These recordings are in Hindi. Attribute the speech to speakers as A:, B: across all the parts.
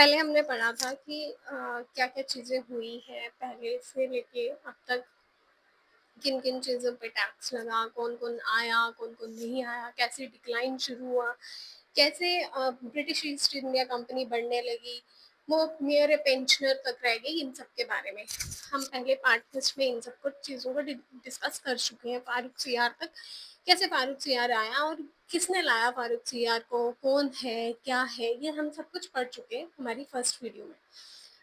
A: पहले हमने पढ़ा था कि क्या-क्या चीज़ें हुई हैं पहले से लेके अब तक, किन-किन चीज़ों पे टैक्स लगा, कौन-कौन आया, कौन-कौन नहीं आया, कैसे डिक्लाइन शुरू हुआ, कैसे ब्रिटिश ईस्ट इंडिया कंपनी बढ़ने लगी, वो मेयर पेंशनर तक रह गई, इन सब के बारे में। हम पहले पार्ट फर्स्ट में इन सब कुछ चीज़ों को डिस्कस कर चुके हैं, फारूक सीआर तक, कैसे फारूक सीआर आया और किसने लाया फारूक सीआर को, कौन है, क्या है, ये हम सब कुछ पढ़ चुके हैं हमारी फर्स्ट वीडियो में।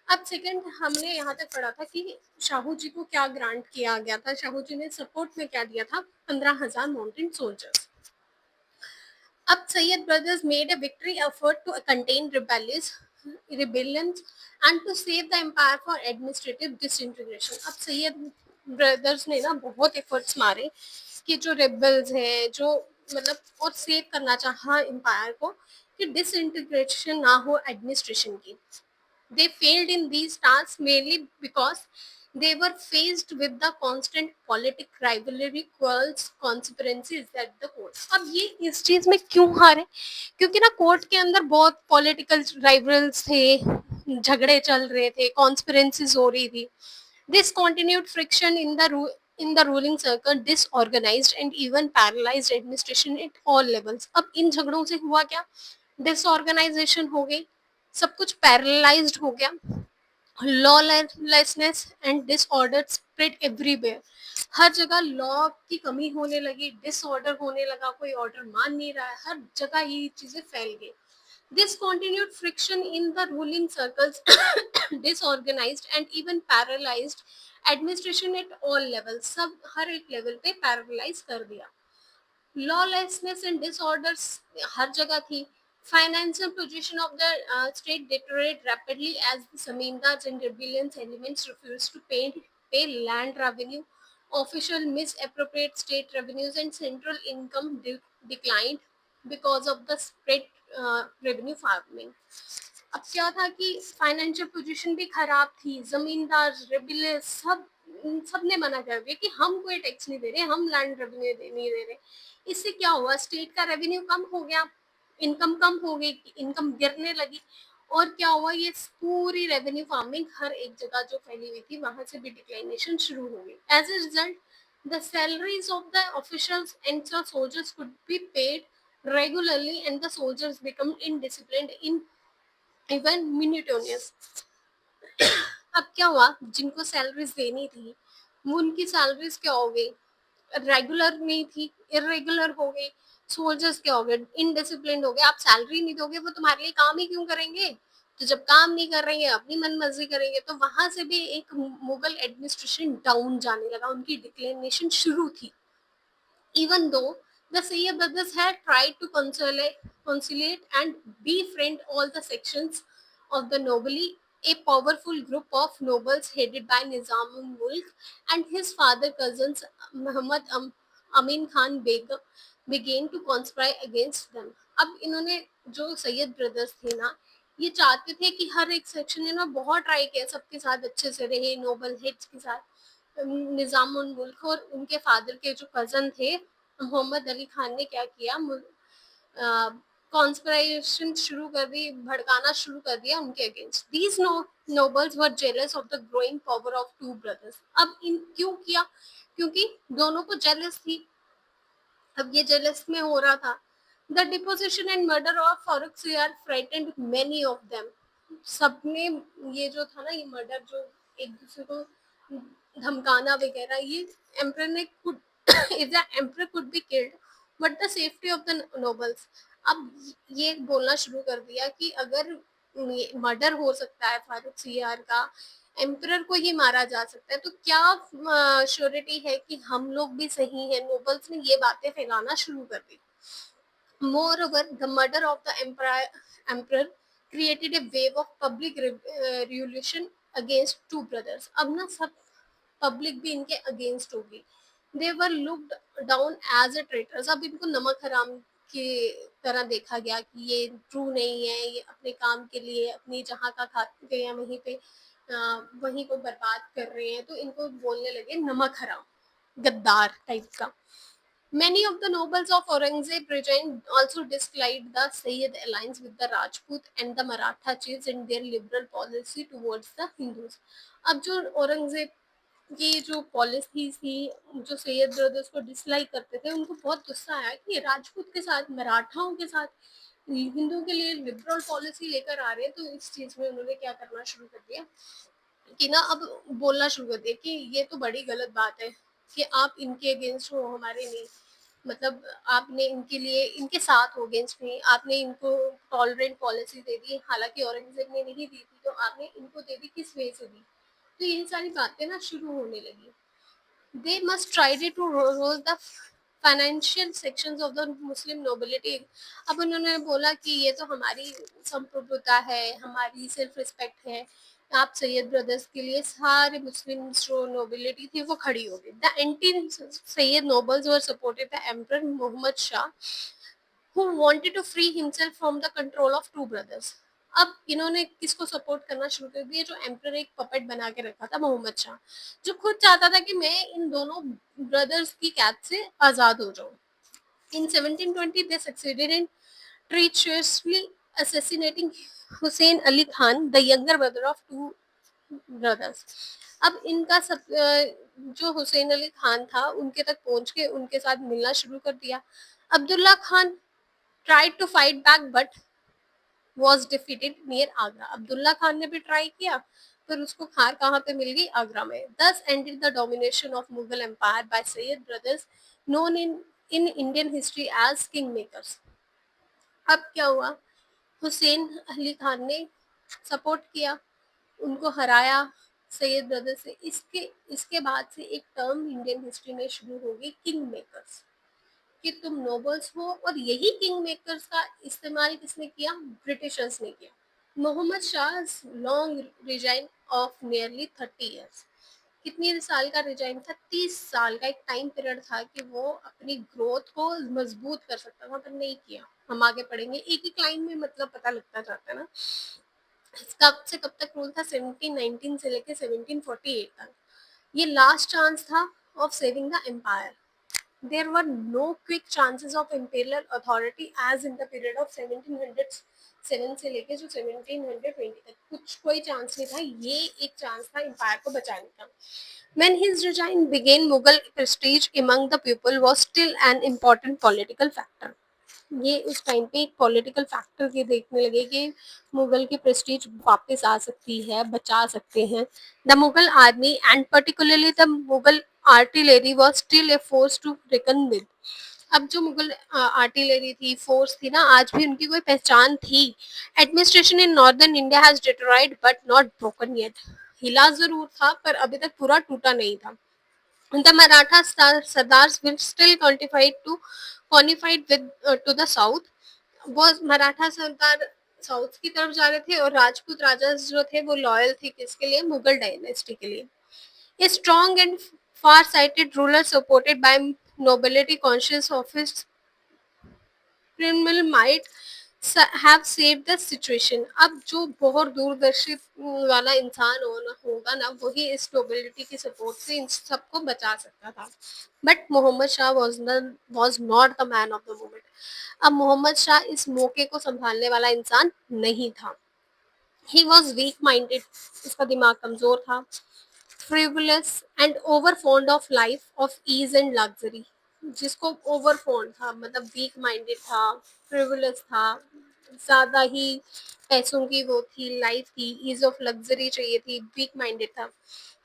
A: अब सेकंड हमने यहाँ तक पढ़ा था कि शाहू जी को क्या ग्रांट किया गया था, शाहू जी ने सपोर्ट में क्या दिया था, 15,000 माउंटेन सोल्जर्स। अब Syed brothers made a victory effort to contain rebellions and to save the empire for administrative disintegration. अब सैयद ब्रदर्स ने ना बहुत एफर्ट्स मारे कि जो रेबल्स हैं, जो मतलब, और सेव करना चाहा एम्पायर को कि डिसइंटीग्रेशन ना हो एडमिनिस्ट्रेशन की। They failed in these tasks mainly because they were faced with the constant politic rivalry, quarrels, conspiracies at the court. अब ये इस चीज में क्यों हारे? क्योंकि ना कोर्ट के अंदर बहुत पॉलिटिकल राइवल्स थे, झगड़े चल रहे थे, कॉन्स्पिरेंसीज हो रही थी. This continued friction in the ruling circle disorganized and even paralyzed administration at all levels. अब इन झगड़ों से हुआ क्या? डिसऑर्गेनाइजेशन हो गई, सब कुछ पैरालाइज्ड हो गया, lawlessness and disorder spread everywhere. हर जगह लॉ की कमी होने लगी, डिसऑर्डर होने लगा, कोई ऑर्डर मान नहीं रहा है, हर जगह ये चीजें फैल गई. This continued friction in the ruling circles disorganized and even paralyzed administration at all levels. सब हर एक लेवल पे पैरालाइज कर दिया. Lawlessness and disorders हर जगह थी. Financial position of the state deteriorated rapidly as the zamindars and rebellious elements refused to pay land revenue. Official misappropriate state revenues and central income declined because of the spread revenue farming. अब क्या था कि फाइनेंशियल पोजीशन भी खराब थी, जमींदार रेबिलियस सब ने मना कर दिया कि हम कोई टैक्स नहीं दे रहे, हम लैंड रेवेन्यू नहीं दे रहे. इससे क्या हुआ, स्टेट का रेवेन्यू कम हो गया, इनकम कम हो गई, इनकम गिरने लगी. और क्या हुआ, ये पूरी रेवेन्यू फार्मिंग हर एक जगह जो फैली हुई थी वहां से भी डिक्लाइनेशन शुरू हो गई. As a result the salaries of the officials and the soldiers could be paid regularly and the soldiers become indisciplined in even minutonious. अब क्या हुआ, जिनको सैलरीज देनी थी वो उनकी सैलरीज क्या हो गई, रेगुलर नहीं थी, इरेगुलर हो गई. सोल्जर्स क्या हो गए, इनडिसिप्लिन हो गए. आप सैलरी नहीं दोगे, वो तुम्हारे लिए काम ही क्यों करेंगे? तो जब काम नहीं कर रहे हैं, अपनी मनमर्जी करेंगे, तो वहां से भी एक मुगल एडमिनिस्ट्रेशन डाउन जाने लगा, उनकी डिक्लेनेशन शुरू थी. Even though the Sayyid brothers had tried to conciliate and befriend all the sections of the nobility, a powerful group of nobles headed by Nizamul Mulk and his father cousins Muhammad Amin Khan Begum began to conspire against them. अब इन्होंने जो सैयद ब्रदर्स थे ना, ये चाहते थे कि हर एक सेक्शन ने ना बहुत ट्राई किया, सबके साथ अच्छे से रहे, नोबल हेड्स के साथ. निजामुल मुल्क और उनके फादर के जो कजन थे मोहम्मद अली खान ने क्या किया, कॉन्स्पिरेशन शुरू कर दी, भड़काना शुरू कर दिया उनके against. These nobles were jealous of the growing power of two brothers. अब इन क्यों किया, क्योंकि दोनों को जेलस थी. अब ये जेलस में हो रहा था. The deposition and murder of Farooq CR frightened many of them. सबने ये जो था ना, ये मर्डर जो एक दूसरे को धमकाना वगैरह, ये एम्परर ने could if the emperor could be killed but the safety of the nobles. अब ये बोलना शुरू कर दिया कि अगर मर्डर हो सकता है फारूक सीआर का, एम्परर को ही मारा जा सकता है, तो क्या श्योरिटी है कि हम लोग भी सही हैं. नोबल्स ने ये बातें फैलाना शुरू कर दी. Moreover, the murder of the emperor created a wave of public revolution against two brothers. अब ना सब पब्लिक भी इनके अगेंस्ट होगी. They were looked down as a traitors. अब इनको नमक हराम की तरह देखा गया कि ये ट्रू नहीं है, ये अपने काम के लिए अपनी जहाँ का खाते हैं वहीं पे वहीं को बर्बाद कर रहे हैं, तो इनको बोलने लगे नमक हराम, गद्दार टाइप का. Many of the nobles of Aurangzeb regime also disliked the Sayyid alliance with the Rajput and the Maratha chiefs and their liberal policy towards the Hindus. अब जो औरंगजेब की जो पॉलिसी थी, जो सैयद ब्रदर्स को डिसलाइक करते थे, उनको बहुत गुस्सा आया कि राजपूत के साथ, मराठाओं के साथ हिंदुओं के लिए लिबरल पॉलिसी लेकर आ रहे हैं। तो इस चीज में उन्होंने क्या करना शुरू कर दिया कि ना, अब बोलना शुरू कर दिया कि ये तो बड़ी गलत बात है कि आप इनके अगेंस्ट हो, हमारे नहीं। मतलब आपने इनके लिए, इनके साथ हो अगेंस्ट में, आपने इनको टॉलरेंट पॉलिसी दे दी, हालांकि औरंगजेब ने नहीं दी थी, तो आपने इनको दे दी, किस वे से दी। तो ये सारी बातें ना शुरू होने लगी। They must try to rule the financial sections of the Muslim nobility. अब उन्होंने बोला कि ये तो हमारी संप्रभुता है, हमारी सेल्फ रिस्पेक्ट है। आप सैयद ब्रदर्स के लिए सारे मुस्लिम जो नोबिलिटी थी वो खड़ी हो गई। The anti Sayyid nobles were supported the emperor Mohammad Shah who wanted to free himself from the control of two brothers। अब इन्होंने किसको सपोर्ट करना शुरू कर दिया? जो एम्पर एक पपेट बना के रखा था, मोहम्मद शाह, जो खुद चाहता था कि मैं इन दोनों ब्रदर्स की कैद से आजाद हो जाऊं। In 1720 they succeeded in treacherously assassinating Hussein Ali Khan, the younger brother of two brothers। अब इनका सब जो हुसैन अली खान था उनके तक पहुंच के उनके साथ मिलना शुरू कर दिया। Abdullah Khan tried to fight back but was defeated near Agra. Abdullah Khan ने भी ट्राई किया, पर उसको हार कहाँ पे मिल गई? आगरा में। Thus ended the domination of Mughal Empire by Sayyid brothers, known in Indian history as kingmakers। अब क्या हुआ? हुसैन अली खान ने सपोर्ट किया, उनको हराया सैयद ब्रदर से। इसके इसके बाद से एक टर्म इंडियन हिस्ट्री में शुरू होगी, किंग मेकर्स, कि तुम नोबल्स हो। और यही किंग मेकर्स का इस्तेमाल किसने किया? ब्रिटिशर्स ने किया। Mohammad Shah long reign of nearly 30 years। कितनी साल का रिजाइन था? 30 साल का एक टाइम पीरियड था कि वो अपनी ग्रोथ को मजबूत कर सकता था, पर नहीं किया। हम आगे पढ़ेंगे, एक एक लाइन में मतलब पता लगता जाता है ना। कब से कब तक रूल था? 1719 से लेके 1748 तक। ये लास्ट चांस था of saving the empire. There were no quick chances of imperial authority as in the period of 1707 से लेके जो 1720 तक कुछ कोई चांस नहीं था। ये एक चांस था एम्पायर को बचाने का। When his reign began, Mughal prestige among the people was still an important political factor। ये उस टाइम पे एक पॉलिटिकल फैक्टर के देखने लगे कि मुगल की प्रेस्टीज वापस आ सकती है, बचा सकते हैं। The Mughal army and particularly the Mughal artillery was still a force to reckon with. अब जो मुगल आर्टिलरी थी, फोर्स थी ना, आज भी उनकी कोई पहचान थी। Administration in northern India has deteriorated but not broken yet. हिला जरूर था पर अभी तक पूरा टूटा नहीं था। The Maratha Sardars will still conified with to the south। वो मराठा सरदार साउथ की तरफ जा रहे थे और राजपूत राजा जो थे वो लॉयल थे किसके लिए? मुगल डायनेस्टी के लिए। A strong and far-sighted ruler supported by nobility conscious of his criminal might have saved the situation। अब जो बहुत दूरदर्शी वाला इंसान होगा ना, वही इस नोबिलिटी की सपोर्ट से इन सबको बचा सकता था। But Mohammad Shah was not the man of the moment। अब मोहम्मद शाह इस मौके को संभालने वाला इंसान नहीं था। He was weak minded, उसका दिमाग कमजोर था। frivolous and over fond of life of ease and luxury। जिसको ओवर फॉन्ड था मतलब वीक माइंडेड था, फ्रिवुलस था, ज्यादा ही पैसों की वो थी, लाइफ की ईज ऑफ लग्जरी चाहिए थी, वीक माइंडेड था।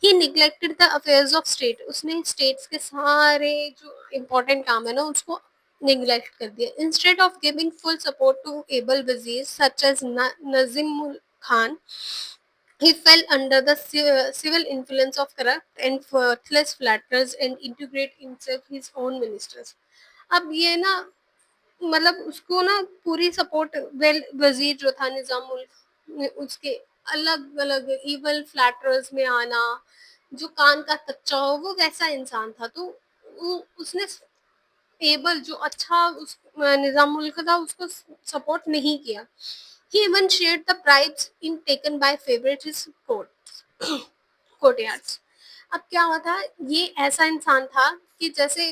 A: He neglected the affairs of state. उसने स्टेट्स के सारे जो इम्पोर्टेंट काम है ना उसको निग्लेक्ट कर दिया। Instead of giving full support to able wazir such as Nazim Khan, he fell under the civil influence of corrupt and worthless flatterers and integrate himself his own ministers। अब ये ना, मतलब उसको ना पूरी सपोर्ट, वेल वजीर जो था निजाम मुल्क, उसके अलग अलग इवल फ्लैटरर्स में आना, जो कान का कच्चा हो वो वैसा इंसान था। तो उसने एबल जो अच्छा उस निजाम मुल्क था उसको सपोर्ट नहीं किया। He even shared the bribes in taken by favorite his courtyards। अब क्या हुआ था? ये ऐसा इंसान था कि जैसे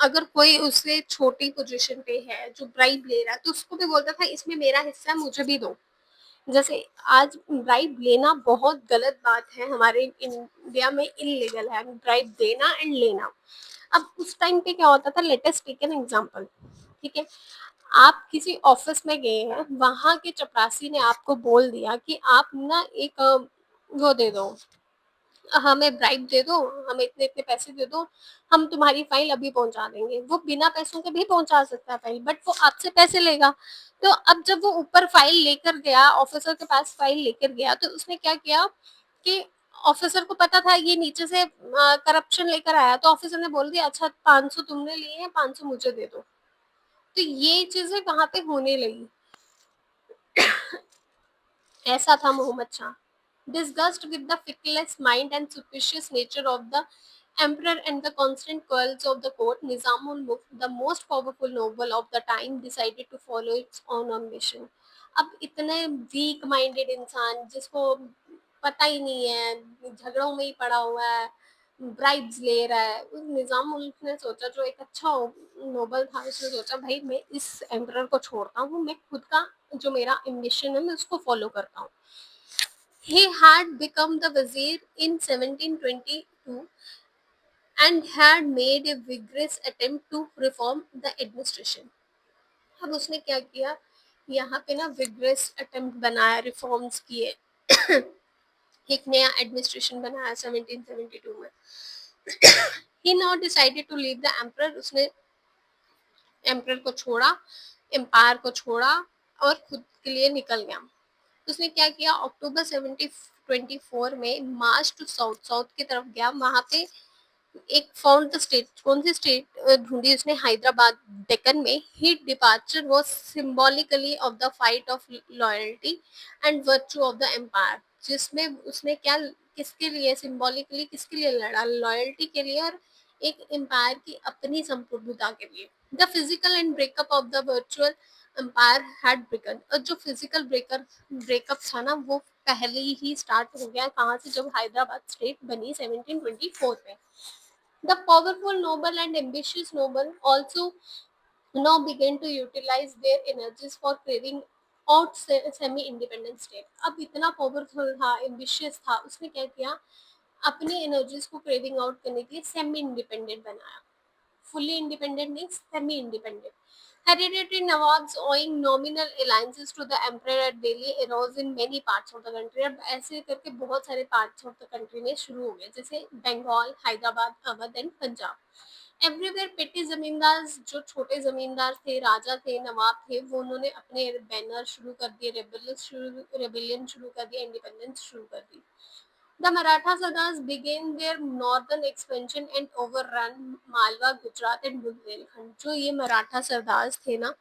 A: अगर कोई उससे छोटी पोजीशन पे है जो ब्राइब ले रहा है तो उसको भी बोलता था इसमें मेरा हिस्सा है मुझे भी दो। जैसे आज ब्राइब लेना बहुत गलत बात है, हमारे इंडिया में इलीगल है ब्राइब देना एंड लेना। अब उस टाइम पे क्या होता था, लेटेस्ट टेक एन एग्जांपल, ठीक है, आप किसी ऑफिस में गए हैं, वहां के चपरासी ने आपको बोल दिया कि आप ना एक वो दे दो, हमें ब्राइब दे दो, हमें इतने इतने पैसे दे दो, हम तुम्हारी फाइल अभी पहुंचा देंगे। वो बिना पैसों के भी पहुंचा सकता है फाइल, बट वो आपसे पैसे लेगा। तो अब जब वो ऊपर फाइल लेकर गया, ऑफिसर के पास फाइल लेकर गया, तो उसने क्या किया कि ऑफिसर को पता था ये नीचे से करप्शन लेकर आया, तो ऑफिसर ने बोल दिया अच्छा 500 तुमने लिए हैं, 500 मुझे दे दो। तो ये चीजें वहां पे होने लगी। ऐसा था Mohammad Shah. Disgusted with the fickless mind and suspicious nature of the emperor and the constant quarrels of the court, Nizamul Mulk, the most powerful noble of the time, decided to follow its own ambition. अब इतने वीक माइंडेड इंसान जिसको पता ही नहीं है, झगड़ों में ही पड़ा हुआ है, ब्राइब्स ले रहा है, उस निजाम मुल्क ने सोचा, जो एक अच्छा नोबल था, उसने सोचा भाई मैं इस एम्परर को छोड़ता हूँ, मैं खुद का जो मेरा एम्बिशन है मैं उसको फॉलो करता हूँ। He had become the vizier in 1722 and had made a vigorous attempt to reform the administration. अब उसने क्या किया, यहाँ पे ना विग्रेस अटेम्प्ट बनाया, रिफॉर्म्स किए, एक नया एडमिनिस्ट्रेशन बनाया 1772 में। He now decided to leave the emperor, उसने एम्परर को छोड़ा, एम्पायर को छोड़ा और खुद के लिए निकल गया। उसने क्या किया, अक्टूबर 1724 में मार्च टू साउथ, साउथ की तरफ गया। वहां पे एक फाउंड द स्टेट, कौन सी स्टेट ढूंढी उसने, हैदराबाद, डेक्कन में। He departure was symbolically of the fight of loyalty and virtue of the empire, जिसमें उसने क्या, किसके लिए सिंबॉलिकली, किसके लिए लड़ा, लॉयल्टी के लिए और एक एम्पायर की अपनी संप्रभुता के लिए। The physical and breakup of the virtual empire had begun, और जो फिजिकल ब्रेकअप था ना वो पहले ही स्टार्ट हो गया, कहाँ से, जब हैदराबाद स्टेट बनी 1724 में। The powerful, noble, and ambitious noble also now began to utilize their energies for carrying out semi-independent state. अब इतना पावरफुल था, एम्बिशियस था, उसने क्या किया, अपनी एनर्जीज को क्रेविंग आउट करने के लिए सेमी इंडिपेंडेंट बनाया। fully independent means semi-independent. Hereditary Nawabs owing nominal alliances to the emperor at Delhi arose in many parts of the country. अब ऐसे करके बहुत सारे parts of the country में शुरू हो गए, जैसे बंगाल, हैदराबाद, अवध एंड पंजाब। एवरीवेयर पेटी जमींदार, जो छोटे जमींदार थे, राजा थे, नवाब थे, वो उन्होंने अपने बैनर शुरू कर दिए, रेबेलियन शुरू कर दिया, इंडिपेंडेंस शुरू कर दी। The Maratha Sardars began their northern expansion and overran Malwa, Gujarat and Bundelkhand. जो ये मराठा सरदार्स थे ना,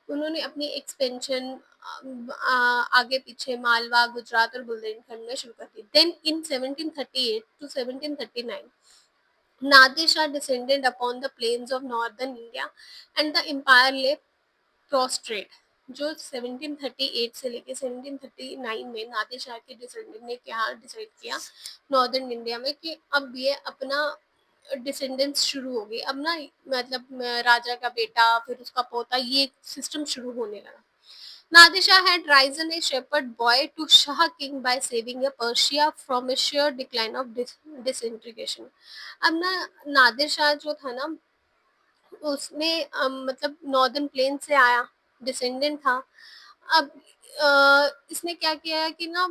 A: उन्होंने अपनी एक्सपेंशन आगे पीछे मालवा, गुजरात और बुंदेलखंड में शुरू कर दी। Then in 1738 to 1739, Nadir Shah descended upon the plains of northern India and the empire lay prostrate. जो 1738 से लेके 1739 में नादिर शाह के डिसेंडेंट ने क्या डिसाइड किया नॉर्दर्न इंडिया में, कि अब ये अपना डिसेंडेंस शुरू हो गई, अब ना मतलब राजा का बेटा फिर उसका पोता, ये सिस्टम शुरू होने लगा। Nadir Shah had risen a shepherd boy to Shah king by saving a Persia from a sheer decline of disintegration. अब ना नादिर शाह जो था ना, उसने मतलब नॉर्दर्न प्लेन से आया, डिसेंडेंट था। अब इसने क्या किया है कि ना,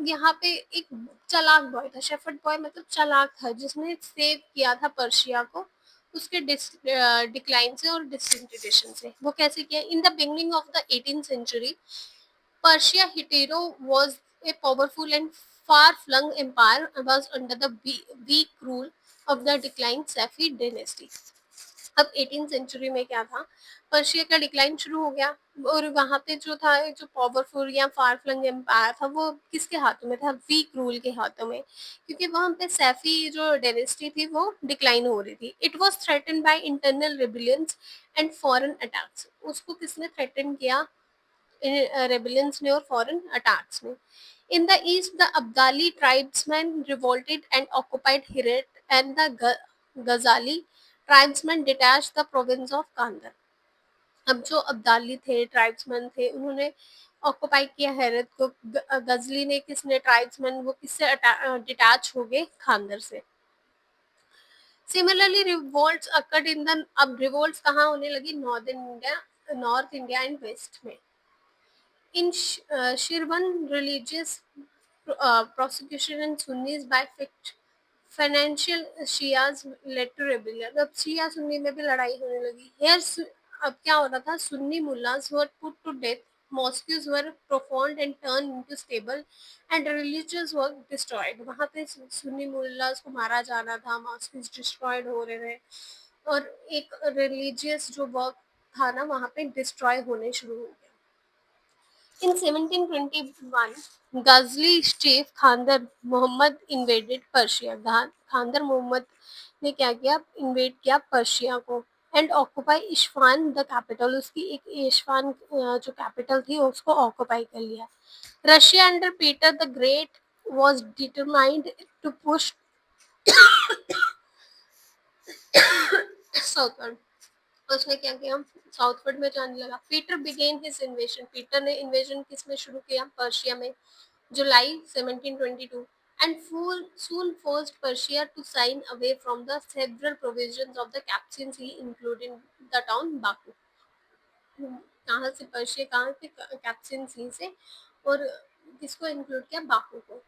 A: यहाँ पे एक चालाक बॉय था, शेफर्ड बॉय मतलब चालाक था, जिसने सेव किया था पर्शिया को उसके डिक्लाइन से और डिसइंटीग्रेशन से। वो कैसे किया, in the beginning of the 18th century Persia hitherto was a powerful and far-flung empire was under the weak rule of the declined Safavid dynasty. अब 18 सेंचुरी में क्या था, पर्शिया का डिक्लाइन शुरू हो गया, और वहां पे जो था, जो पावरफुल या फार फ्लंग एम्पायर था, वो किसके हाथों में था, वीक रूल के हाथों में, क्योंकि वहां पे सैफी जो डेनेस्टी थी वो डिक्लाइन हो रही थी। It was threaten by internal rebellions and foreign attacks, उसको किसने थ्रेटन किया, रेबेलियंस ने और फॉरेन अटैक्स ने। In the east, the Abdali tribesmen revolted and occupied Herat, and the Ghazali tribesmen detach the province of Kandahar. अब जो अब्दाली थे, ट्राइब्समैन थे, उन्होंने ऑक्युपाई किया हेरत को। गजली ने, किसने, ट्राइब्समैन, वो किससे डिटैच हो गए, खानदर से। Similarly revolts occurred in the, अब रिवोल्ट्स कहाँ होने लगी, northern India, north India and west में। In Shirvan, religious prosecution and Sunnis by financial Shias led to rebellion. अब शिया सुन्नी में भी लड़ाई होने लगी। Here अब क्या हो रहा था, Sunni mullahs were put to death, mosques were profaned and turned into stable, and religious were destroyed. वहाँ पे सुन्नी मुल्लास को मारा जाना था, mosques destroyed हो रहे थे, और एक religious जो वर्क था ना, वहाँ पे डिस्ट्रॉय होने शुरू हो गया। In 1721, Ghazli chief Khandar Muhammad invaded Persia. खानदर Mohammad ने क्या किया, इन्वेड किया पर्शिया को, and occupy Isfan the capital, उसकी एक इस्फान जो कैपिटल थी उसको ऑक्युपाई कर लिया। Russia under Peter the great was determined to push southward. उसने क्या किया, साउथवर्ड में जाने लगा। Peter begin his invasion, Peter ने इन्वेजन किस में शुरू किया, पर्शिया में, जुलाई 1722, and soon forced Persia to sign away from the several provisions of the Caspian Sea, including the town Baku. कहाँ से, पर्शिया कहाँ से, कैप्सियन सी से, और किसको इंक्लूड किया, बाकू को।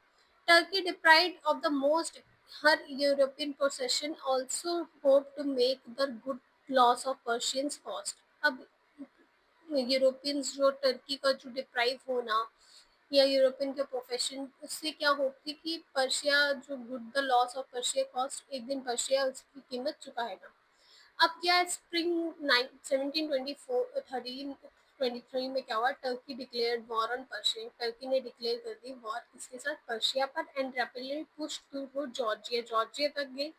A: Turkey deprived of the most her European possession, also hope to make the good loss of Persians cost. अब यूरोपियंस जो टर्की का जो डिप्राइव होना या यूरोपियन के प्रोफेशन, उससे क्या होप थी कि पर्शिया जो good the loss of Persia cost, एक दिन पर्शिया उसकी कीमत चुकाएगा। अब क्या, स्प्रिंग 1723 में क्या हुआ, Turkey declared war on Persia, Turkey ने डिक्लेयर कर दी वॉर किसके साथ, पर्शिया पर, and rapidly push to Georgia, Georgia तक गई,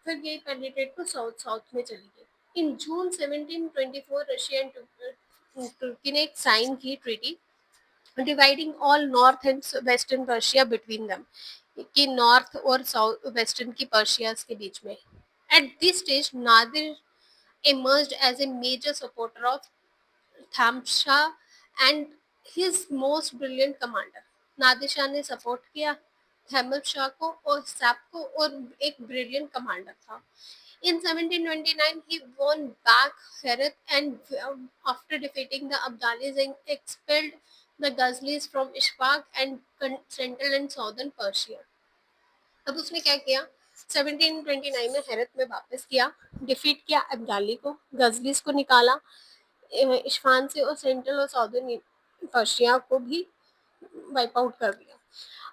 A: फिर गई पेनिट्रेट टू साउथ, साउथ में चली गई। इन जून 1724 रशिया एंड तुर्की ने एक साइन की treaty dividing all north and western Persia between them, कि नॉर्थ और साउथ वेस्टर्न की पर्शिया के बीच में। At this stage Nadir emerged as a major supporter of Thamsha and his most brilliant commander. Nadir Shah ने सपोर्ट किया थैमल शाह को और सैप को, और एक ब्रिलियंट कमांडर था। In 1729, he won back Herat and after defeating the Abdalis and expelled the Ghazlis from Ishfaq and central and southern Persia. अब उसने क्या किया, 1729 में हेरत में वापस किया, डिफीट किया अब्दाली को, गजलीस को निकाला इस्फान से, और सेंट्रल और साउदर्न पर्शिया को भी वाइप आउट कर दिया।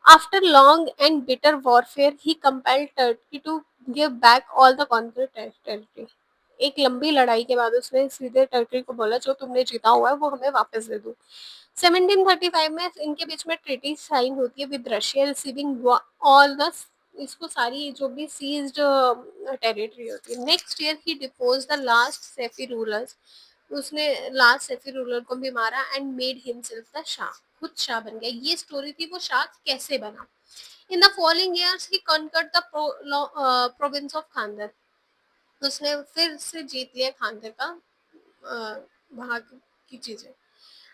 A: After long and bitter warfare, he compelled Turkey to give back all the conquered territory. एक लंबी लड़ाई के बाद उसने सीधे टर्की को बोला जो तुमने जीता हुआ है वो हमें वापस दे दो। 1735 में इनके बीच में ट्रीटी साइन होती है with Russia receiving all the, इसको सारी जो भी सीज्ड टेरिटरी होती है। Next year he depots the last Saifee rulers, उसने लास्ट सेफी रूलर को भी मारा and made himself the Shah, खुद शाह बन गया। ये स्टोरी थी वो शाह कैसे बना। In the following years he conquered the province of Kandahar, उसने फिर से जीत लिया खानदर का वहाँ की चीजें।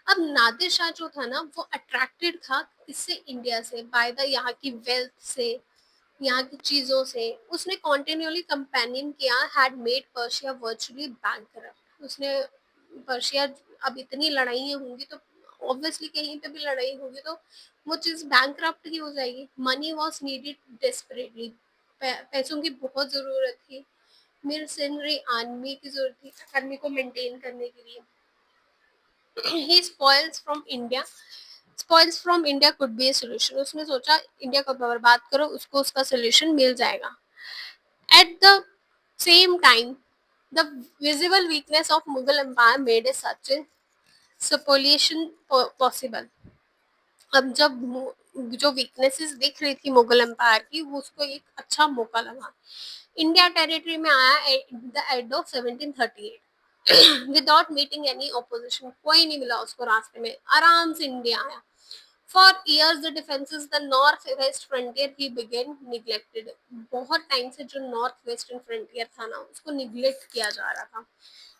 A: अब नादिर शाह जो था ना वो अट्रैक्टेड था इससे, इंडिया से, बाय द यहाँ की वेल्थ से, यहाँ की चीजों से। उसने कॉन्टिन्यूअली कंपेनियन किया, had made Persia virtually bankrupt. उसने पर्शिया, अब इतनी लड़ाइयाँ होंगी तो ऑब्वियसली कहीं पे भी लड़ाई होगी तो वो चीज बैंकरप्ट ही हो जाएगी। मनी वॉज नीडेड डेस्परेटली, पैसों की बहुत जरूरत थी, मिशनरी आर्मी की जरूरत थी आर्मी को मेंटेन करने के लिए। he spoils from India could be a solution, उसने सोचा इंडिया को बर्बाद करो, उसको उसका सोल्यूशन मिल जाएगा। At the same time, the visible weakness of Mughal empire made a such a spoliation possible. अब जब जो वीकनेसेस दिख रही थी मुगल एम्पायर की, वो उसको एक अच्छा मौका लगा। इंडिया टेरिटरी में आया at the end of 1738 without meeting any opposition, कोई नहीं मिला उसको रास्ते में, आराम से इंडिया आया। For years the defences the north west frontier he begin neglected. बहुत टाइम से जो नॉर्थ वेस्टर्न फ्रंटियर था ना, उसको निग्लेक्ट किया जा रहा था.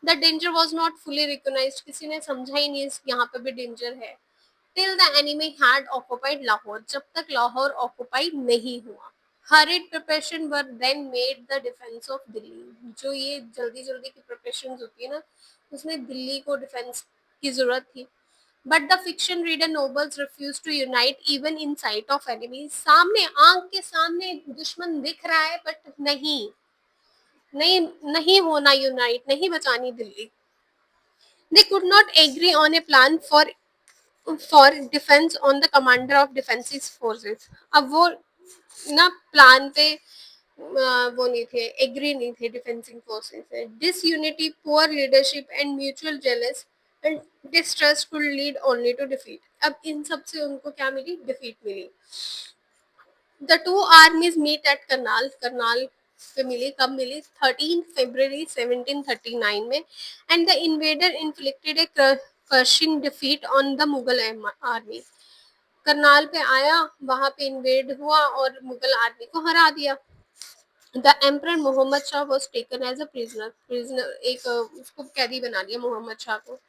A: The danger was not fully recognise, किसी ने समझा ही नहीं इस यहाँ पे भी डेंजर है. Till the enemy had occupied Lahore, जब तक लाहौर ऑक्युपाइड नहीं हुआ. Hurried preparation were then made the defence of Delhi. जो ये जल्दी जल्दी की प्रिपरेशन होती है ना, उसमें दिल्ली को डिफेंस की जरूरत थी. But the faction ridden nobles refuse to unite even in sight of enemy. सामने आंख के सामने दुश्मन दिख रहा है, बट नहीं, नहीं, नहीं होना यूनाइट, नहीं बचानी Delhi. They could not agree on a plan for defense on the commander of defensive forces. अब वो ना प्लान पे वो नहीं थे, एग्री नहीं थे डिफेंसिंग फोर्सेस से. Disunity, poor leadership and mutual jealous and distrust could lead only to defeat. अब इन सब से उनको क्या मिली? डिफीट मिली. The two armies meet at Karnal. Karnal पे मिली. कब मिली? 13 फरवरी 1739 में. And the invader inflicted a crushing defeat on the Mughal army. Karnal पे आया, वहां पे इन्वेड हुआ और मुगल आर्मी को हरा दिया. The emperor Mohammad Shah was taken as a prisoner. Prisoner एक उसको कैदी बना लिया मोहम्मद शाह को.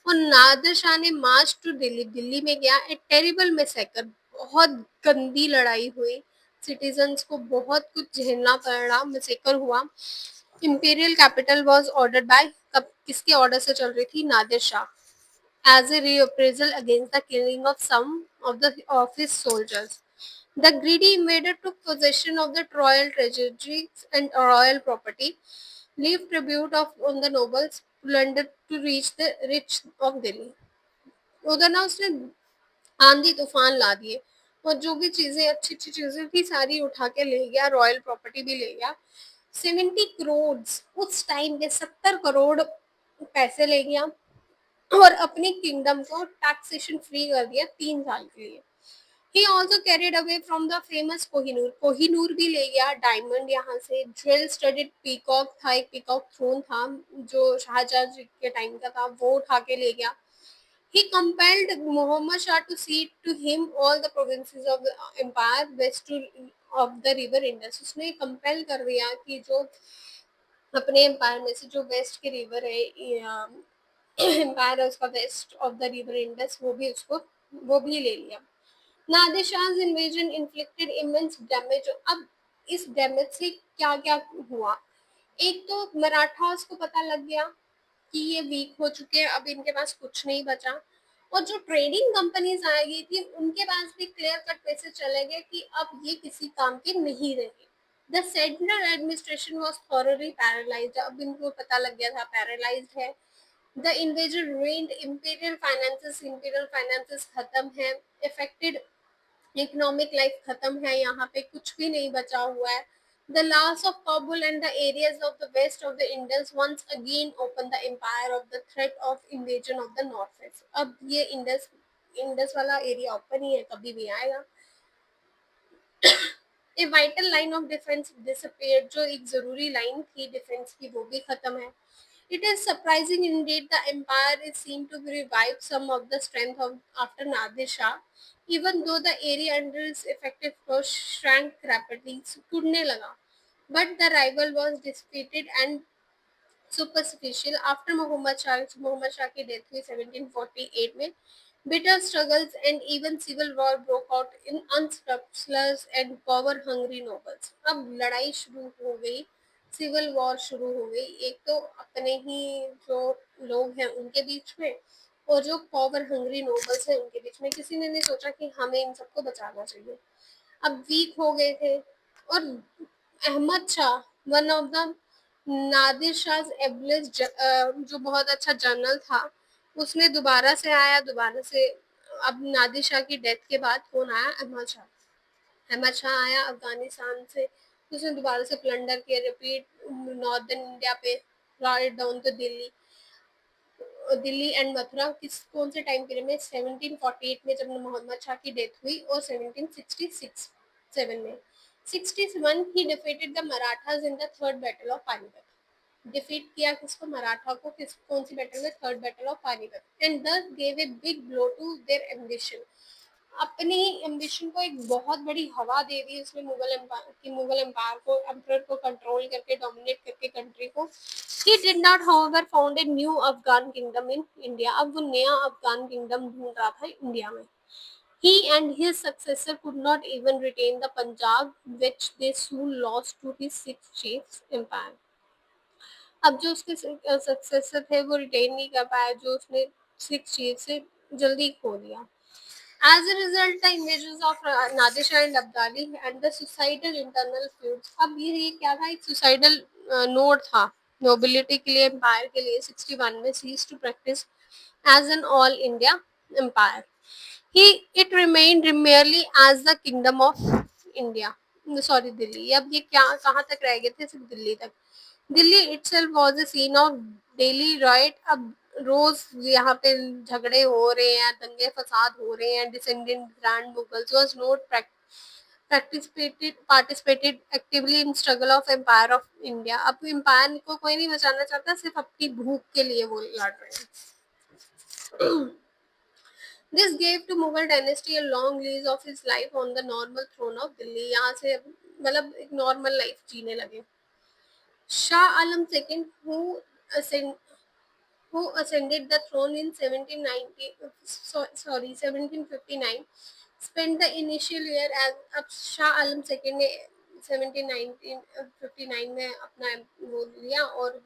A: और नादिर शाह ने मार्च टू दिल्ली. दिल्ली में गया. ए टेरिबल मैसेकर, बहुत गंदी लड़ाई हुई. सिटीजन्स को बहुत कुछ झेलना पड़ा. मैसेकर हुआ. Imperial capital was ordered bye, कब किसके ऑर्डर से चल रही थी? Nadir Shah. As a reappraisal against the killing of some of his soldiers. The greedy invader took possession of the royal treasuries and royal property, levied tribute on the nobles, plundered to reach the rich of Delhi. उधर ना उसने आंधी तूफान ला दिए, और जो भी चीजें अच्छी अच्छी चीजें थी सारी उठा के ले गया. रॉयल प्रॉपर्टी भी ले गया. 70 करोड़, उस टाइम के 70 करोड़ पैसे ले गया. और अपनी किंगडम को टैक्सेशन फ्री कर दिया 3 साल के लिए. He also carried away from the famous Kohinoor. Kohinoor भी ले गया. डायमंड यहाँ से. ज्वेल स्टडीड पीकॉक था, एक पीकॉक थ्रोन था जो शाहजहां जी के टाइम का था, वो उठा के ले गया. He compelled Muhammad Shah to cede to him all the provinces of the empire west to of the river Indus. उसने कंपेल कर दिया कि जो अपने एम्पायर में से जो वेस्ट के रिवर है, एम्पायर है उसका, west of the river Indus, वो भी उसको, वो भी ले लिया. Nadir शाह's invasion inflicted immense damage. अब इस डैमेज से क्या क्या हुआ? एक तो मराठास को पता लग गया कि ये वीक हो चुके हैं, अब इनके पास कुछ नहीं बचा. और जो ट्रेडिंग कंपनीज आ गई थी उनके पास भी क्लियर कट पैसे चले गए कि अब ये किसी काम के नहीं रहे. The central administration was thoroughly paralysed. अब इनको पता लग गया था पैरालाइज्ड है. The invasion ruined imperial finances. imperial finances खत्म है. affected इकोनॉमिक लाइफ खत्म है, यहाँ पे कुछ भी नहीं बचा हुआ है. The loss of Kabul and the areas of the west of the Indus once again opened the empire of the threat of invasion of the northwest. अब ये इंडस वाला एरिया ओपन ही है, कभी भी आएगा. A vital line of defence disappeared. जो एक जरूरी लाइन थी डिफेंस की, वो भी खत्म है. It is surprising indeed the empire is seen to revive some of the strength of after Nadir Shah, even though the area under its effective force shrank rapidly. टूटने लगा. But the rival was defeated and superficial after Mohammad Shah की डेथ हुई 1748 में. Bitter struggles and even civil war broke out in unscrupulous and power-hungry nobles. अब लड़ाई शुरू हो गई, सिविल वॉर शुरू हो गई. एक तो अपने ही जो लोग हैं उनके बीच में, और जो पावर हंग्री नोबल्स हैं उनके बीच में. किसी ने नहीं सोचा कि हमें इन सबको बचाना चाहिए. अब वीक हो गए थे. और Ahmad Shah, one of the Nadir Shah ablest, जो बहुत अच्छा जनरल था, उसने दोबारा से आया. दोबारा से अब नादिर शाह की डेथ के बाद कौन आया? अहमद शाह. अहमद शाह आया अफगानिस्तान से. उसने दोबारा से प्लंडर किया, रिपीट नॉर्दर्न इंडिया पे, right down to Delhi. Delhi and Mathura. किस कौन से टाइम पीरियड में? 1748 में, जब मोहम्मद शाह की डेथ हुई, और 1766 7 में. 61 he defeated the Marathas in the third battle of Panipat. Defeat किया किसको? मराठा को. किस कौन सी बैटल में? Third battle of Panipat. And this gave a big blow to their ambition. अपनी एम्बिशन को एक बहुत बड़ी हवा दे दी उसने मुगल एम्पायर को, एम्परर को कंट्रोल करके, डोमिनेट करके कंट्री को. He did not however found a new Afghan kingdom in India. अब वो नया अफगान किंगडम ढूंढ रहा था इंडिया में. He and his successor could not even retain the Punjab, which they soon lost to his six chiefs empire. अब जो उसके सक्सेसर थे वो रिटेन नहीं कर पाया, जो उसने सिक्स चीफ से जल्दी खो दिया. As a result, the images of Nadir Shah and Abdali and the suicidal internal feuds. अब ये क्या था, एक suicidal नोट था नोबिलिटी के लिए, एम्पायर के लिए. 61 में ceased to practice as an all India empire. It remained merely as the kingdom of India. Sorry Delhi. अब ये क्या कहाँ तक रह गए थे, सिर्फ दिल्ली तक. Delhi itself was a scene of daily riot. अब रोज यहाँ पे झगड़े हो रहे हैं, दंगे फसाद हो रहे हैं. Descendant grand Mughals was not participated actively in struggle of empire of India. अब एम्पायर को कोई नहीं बचाना चाहता, सिर्फ अपनी भूख के लिए वो लड़ रहे हैं. This gave to Mughal dynasty a long lease of his life on the normal throne of Delhi. यहाँ से मतलब एक नॉर्मल लाइफ जीने लगे. Shah Alam II, who ascended the throne in 1759, spent the initial year as. अब शाह आलम सेकेंड ने 1759 में अपना वो लिया और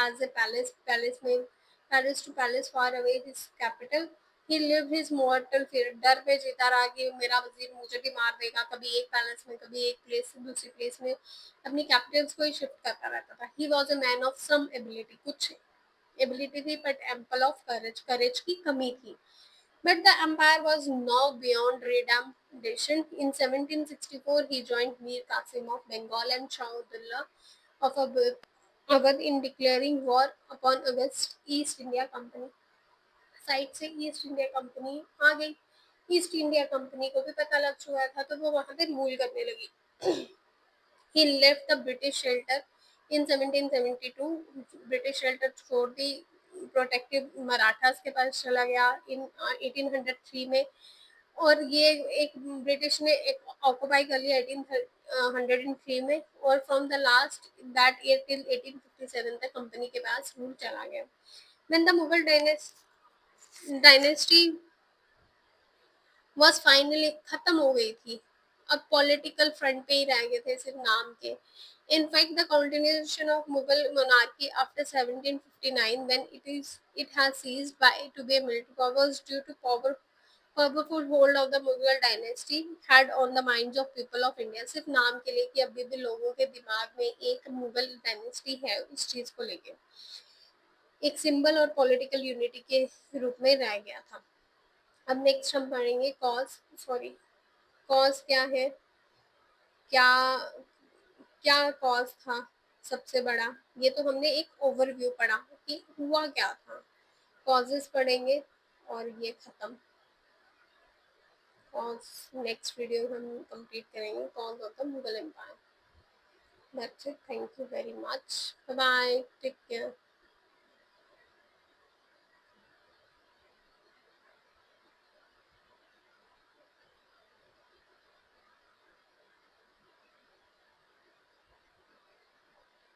A: as a palace to palace far away his capital. He live his mortal fear. डर पे जीता रहा कि मेरा वजीर मुझे भी मार देगा, कभी एक पैलेस में, कभी एक प्लेस से दूसरी प्लेस में अपनी कैपिटल्स को ही शिफ्ट करता रहता था. He was a man of some ability. कुछ एबिलिटी थी बट एम्पल ऑफ करेज की कमी थी. But the empire was now beyond redemption. In 1764, he joined Mir Qasim of Bengal and Shah Abdullah of Awadh in declaring war upon August East India Company. Side से ईस्ट इंडिया कंपनी आ गई. ईस्ट इंडिया कंपनी को भी पता लग चुका था, तो वो वहां पे रूल करने लगी. He left the British shelter in 1772. British shelter छोड़ दी, प्रोटेक्टिव मराठास के पास चला गया इन 1803 में. और ये एक ब्रिटिश ने एक ऑक्युपाई कर लिया 1803 में. और from the last that year till 1857 तक कंपनी के पास रूल चला गया. When the Mughal dynasty was finally खत्म हो गई थी, अब पॉलिटिकल फ्रंट पे ही रह गए थे सिर्फ नाम के. In fact, the continuation of Mughal monarchy after 1759, when it has ceased by to be a military power, was due to powerful hold of the Mughal dynasty had on the minds of people of India. सिर्फ नाम के लिए कि अभी भी लोगों के दिमाग में एक मुगल डायनेस्टी है, उस चीज को लेके एक सिंबल और पॉलिटिकल यूनिटी के रूप में रह गया था. अब नेक्स्ट हम पढ़ेंगे कॉज क्या है, क्या क्या कॉज था सबसे बड़ा. ये तो हमने एक ओवरव्यू पढ़ा कि हुआ क्या था. कॉजेस पढ़ेंगे और ये खत्म. कॉज नेक्स्ट वीडियो हम कंप्लीट करेंगे, cause of the Mughal empire. That's it. Thank you very much. Bye bye. Take care.